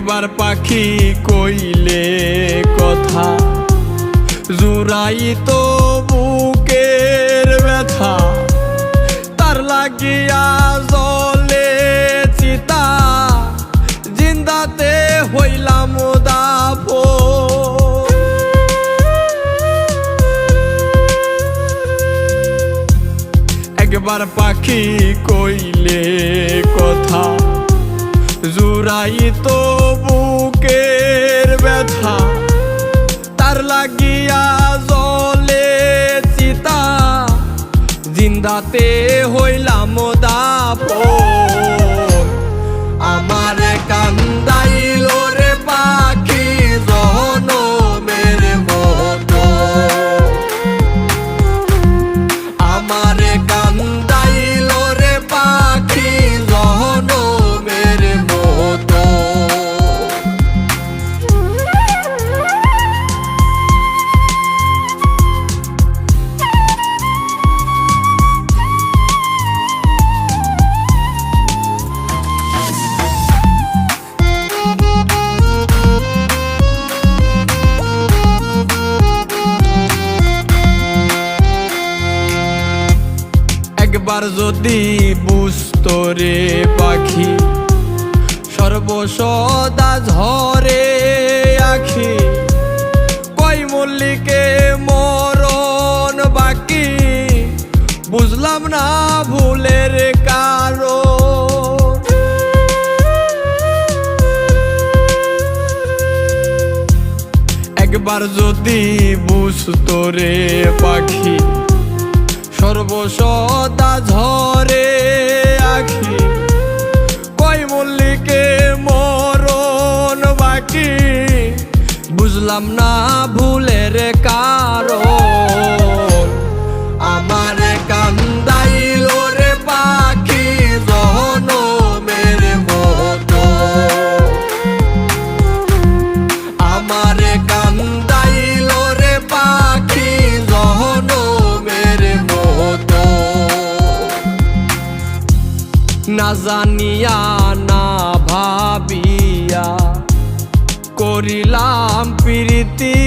একবার পাখি কইলে কথা জুড়াই তো বুকের ব্যথা তার লাগিয়া জলে চিতা জিন্দাতে হইলাম দাফো একবার পাখি কইলে কথা জুড়াই তো বুকের ব্যথা তার লাগিয়া জলে চিতা জিন্দাতে হইলাম দাফন আমার কান্দাইল রে পাখি জনমের মতো আমার কান্দাইল রে পাখি জনমের মতো একবার যদি বুঝতো রে পাখি সর্বসদা ঝরে আখি কই মল্লিকে মরণ বাকি বুঝলাম না ভুলের কারণ একবার যদি বুঝতো রে পাখি সর্বসদা ঝরে আখি কই মল্লিকে মরণ বাকি বুঝলাম না ভুলের কারণ আমার কান্দাইল রে পাখি জনমের মতো আমার কান্দাইল রে পাখি জনমের মতো না জানিয়া না ভাবিয়া করিলাম প্রীতি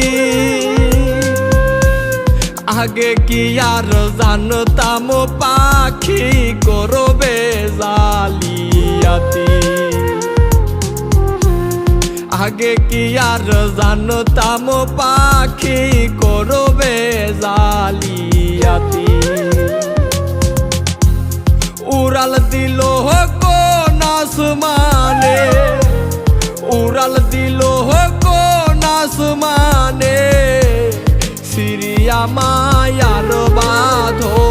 আগে কি আর জানতাম পাখি করবে জালিয়াতি আগে কি আর জানতাম পাখি করবে জালিয়াতি উড়াল দিল কোন আসমানে উড়াল দিল কোন আসমানে সিরিয়া মায়ার বাঁধন